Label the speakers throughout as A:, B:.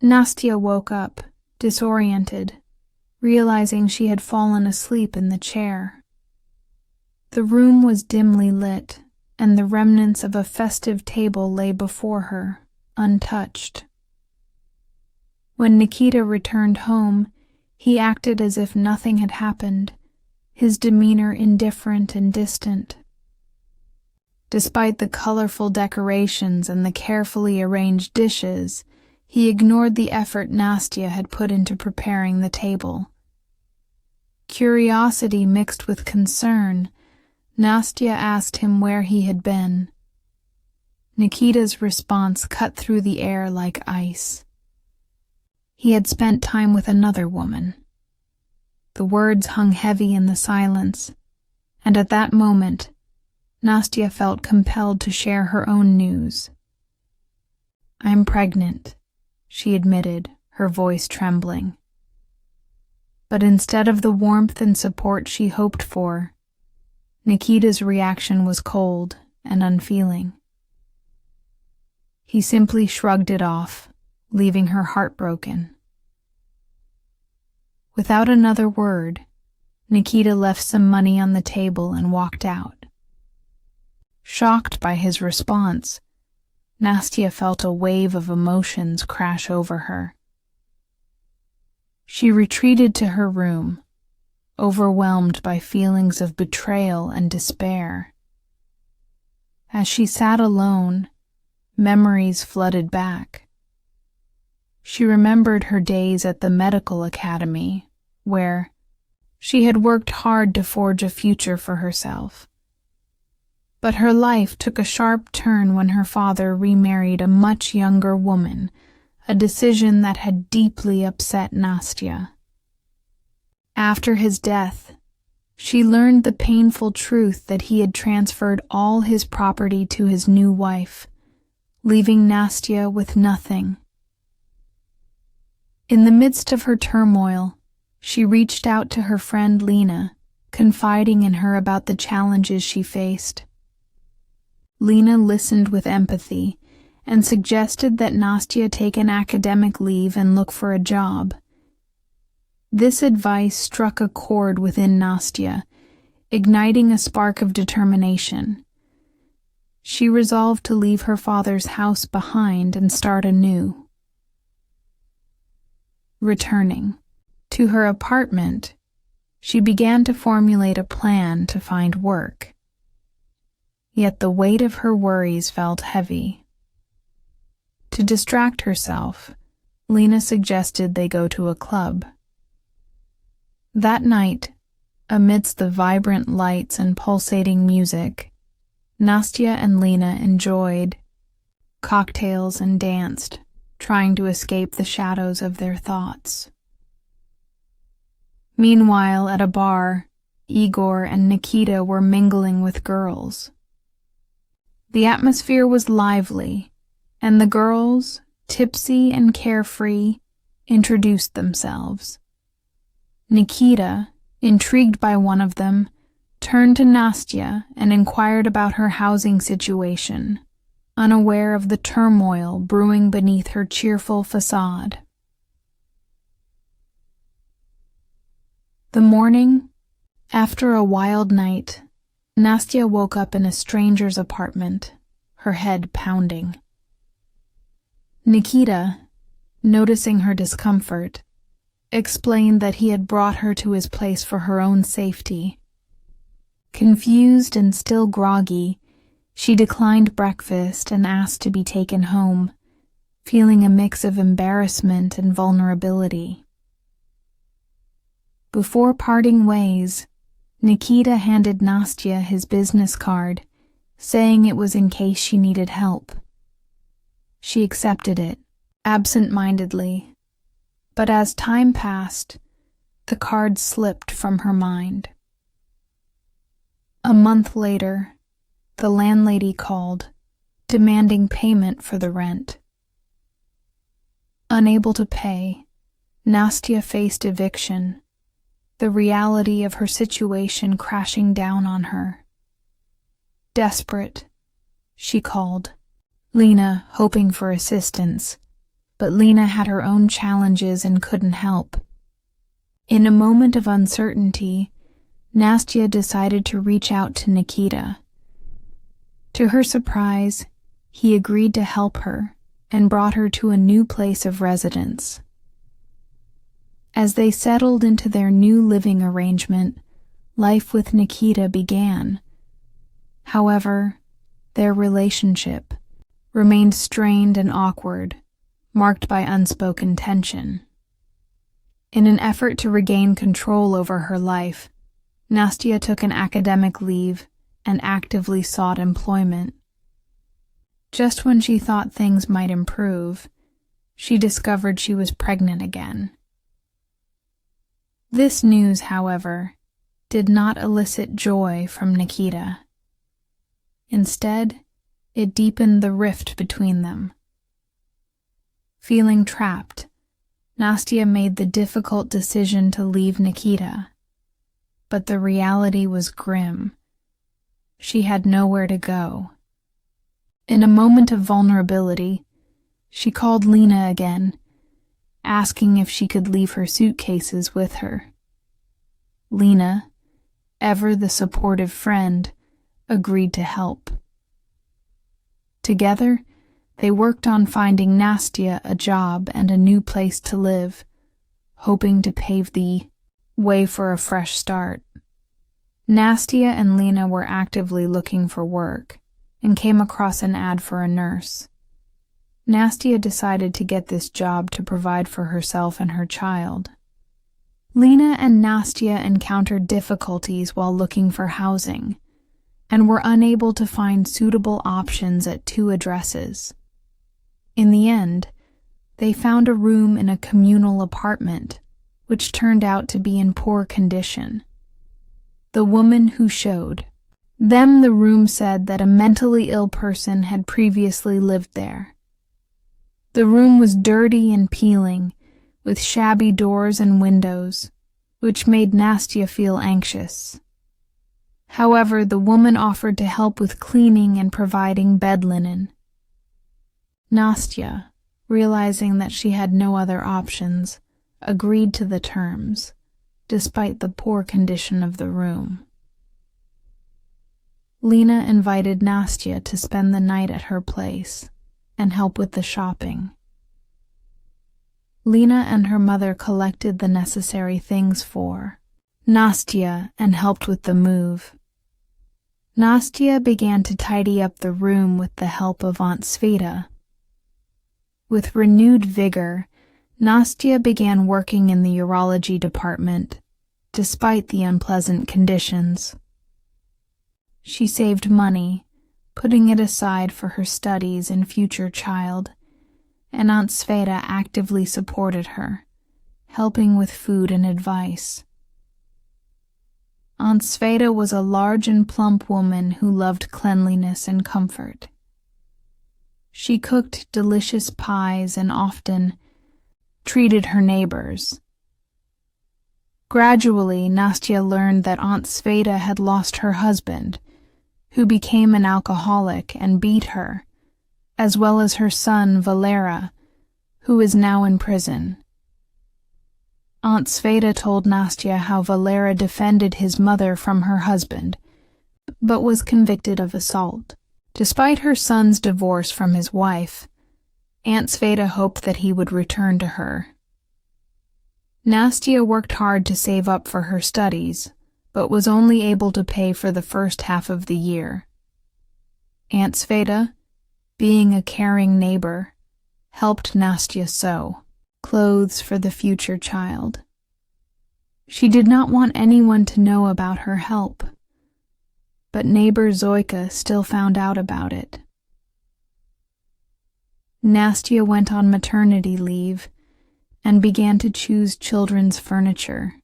A: Nastya woke up, disoriented, realizing she had fallen asleep in the chair. The room was dimly lit, and the remnants of a festive table lay before her, untouched. When Nikita returned home, he acted as if nothing had happened, his demeanor indifferent and distant. Despite the colorful decorations and the carefully arranged dishes, he ignored the effort Nastya had put into preparing the table. Curiosity mixed with concern, Nastya asked him where he had been. Nikita's response cut through the air like ice. He had spent time with another woman. The words hung heavy in the silence, and at that moment, Nastya felt compelled to share her own news. "I'm pregnant," she admitted, her voice trembling. But instead of the warmth and support she hoped for, Nikita's reaction was cold and unfeeling. He simply shrugged it off, leaving her heartbroken. Without another word, Nikita left some money on the table and walked out. Shocked by his response, Nastya felt a wave of emotions crash over her. She retreated to her room, overwhelmed by feelings of betrayal and despair. As she sat alone, memories flooded back. She remembered her days at the medical academy, where she had worked hard to forge a future for herself. But her life took a sharp turn when her father remarried a much younger woman, a decision that had deeply upset Nastya. After his death, she learned the painful truth that he had transferred all his property to his new wife, leaving Nastya with nothing. In the midst of her turmoil, she reached out to her friend Lena, confiding in her about the challenges she faced. Lena listened with empathy and suggested that Nastya take an academic leave and look for a job. This advice struck a chord within Nastya, igniting a spark of determination. She resolved to leave her father's house behind and start anew. Returning to her apartment, she began to formulate a plan to find work. Yet the weight of her worries felt heavy. To distract herself, Lena suggested they go to a club. That night, amidst the vibrant lights and pulsating music, Nastya and Lena enjoyed cocktails and danced, trying to escape the shadows of their thoughts. Meanwhile, at a bar, Igor and Nikita were mingling with girls. The atmosphere was lively, and the girls, tipsy and carefree, introduced themselves. Nikita, intrigued by one of them, turned to Nastya and inquired about her housing situation, unaware of the turmoil brewing beneath her cheerful facade. The morning, after a wild night, Nastya woke up in a stranger's apartment, her head pounding. Nikita, noticing her discomfort, explained that he had brought her to his place for her own safety. Confused and still groggy, she declined breakfast and asked to be taken home, feeling a mix of embarrassment and vulnerability. Before parting ways, Nikita handed Nastya his business card, saying it was in case she needed help. She accepted it, absent-mindedly, but as time passed, the card slipped from her mind. A month later, the landlady called, demanding payment for the rent. Unable to pay, Nastya faced eviction, the reality of her situation crashing down on her. Desperate, she called Lena, hoping for assistance, but Lena had her own challenges and couldn't help. In a moment of uncertainty, Nastya decided to reach out to Nikita. To her surprise, he agreed to help her and brought her to a new place of residence. As they settled into their new living arrangement, life with Nikita began. However, their relationship remained strained and awkward, marked by unspoken tension. In an effort to regain control over her life, Nastya took an academic leave and actively sought employment. Just when she thought things might improve, she discovered she was pregnant again. This news, however, did not elicit joy from Nikita. Instead, it deepened the rift between them. Feeling trapped, Nastya made the difficult decision to leave Nikita. But the reality was grim. She had nowhere to go. In a moment of vulnerability, she called Lena again, asking if she could leave her suitcases with her. Lena, ever the supportive friend, agreed to help. Together, they worked on finding Nastya a job and a new place to live, hoping to pave the way for a fresh start. Nastya and Lena were actively looking for work and came across an ad for a nurse. Nastya decided to get this job to provide for herself and her child. Lena and Nastya encountered difficulties while looking for housing and were unable to find suitable options at 2 addresses. In the end, they found a room in a communal apartment, which turned out to be in poor condition. The woman who showed them the room said that a mentally ill person had previously lived there. The room was dirty and peeling, with shabby doors and windows, which made Nastya feel anxious. However, the woman offered to help with cleaning and providing bed linen. Nastya, realizing that she had no other options, agreed to the terms, despite the poor condition of the room. Lena invited Nastya to spend the night at her place and help with the shopping. Lena and her mother collected the necessary things for Nastya and helped with the move. Nastya began to tidy up the room with the help of Aunt Sveta. With renewed vigor, Nastya began working in the urology department, despite the unpleasant conditions. She saved money, putting it aside for her studies and future child, and Aunt Sveta actively supported her, helping with food and advice. Aunt Sveta was a large and plump woman who loved cleanliness and comfort. She cooked delicious pies and often treated her neighbors. Gradually, Nastya learned that Aunt Sveta had lost her husband, who became an alcoholic and beat her, as well as her son, Valera, who is now in prison. Aunt Sveta told Nastya how Valera defended his mother from her husband, but was convicted of assault. Despite her son's divorce from his wife, Aunt Sveta hoped that he would return to her. Nastya worked hard to save up for her studies, but was only able to pay for the first half of the year. Aunt Sveta, being a caring neighbor, helped Nastya sew clothes for the future child. She did not want anyone to know about her help, but neighbor Zoika still found out about it. Nastya went on maternity leave and began to choose children's furniture,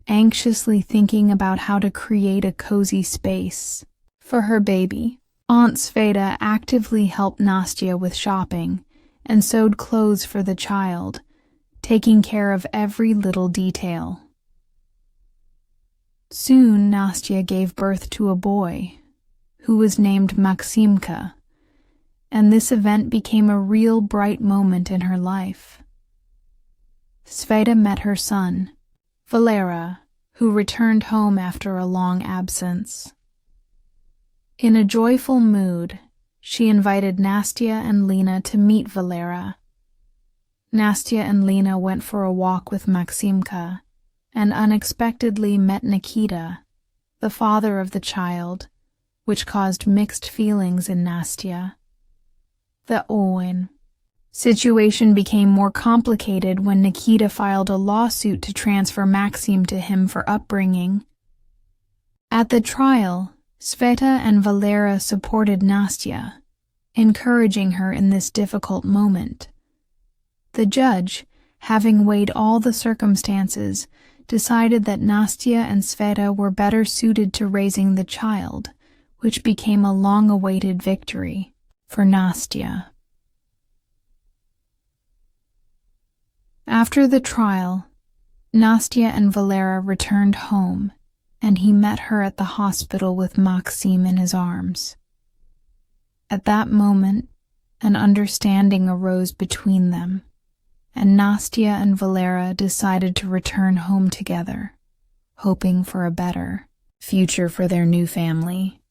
A: anxiously thinking about how to create a cozy space for her baby. Aunt Sveta actively helped Nastya with shopping and sewed clothes for the child, taking care of every little detail. Soon Nastya gave birth to a boy, who was named Maximka, and this event became a real bright moment in her life. Sveta met her son, Valera, who returned home after a long absence. In a joyful mood, she invited Nastya and Lena to meet Valera. Nastya and Lena went for a walk with Maximka and unexpectedly met Nikita, the father of the child, which caused mixed feelings in Nastya. The Owen situation became more complicated when Nikita filed a lawsuit to transfer Maxim to him for upbringing. At the trial, Sveta and Valera supported Nastya, encouraging her in this difficult moment. The judge, having weighed all the circumstances, decided that Nastya and Sveta were better suited to raising the child, which became a long-awaited victory for Nastya. After the trial, Nastya and Valera returned home, and he met her at the hospital with Maxim in his arms. At that moment, an understanding arose between them, and Nastya and Valera decided to return home together, hoping for a better future for their new family.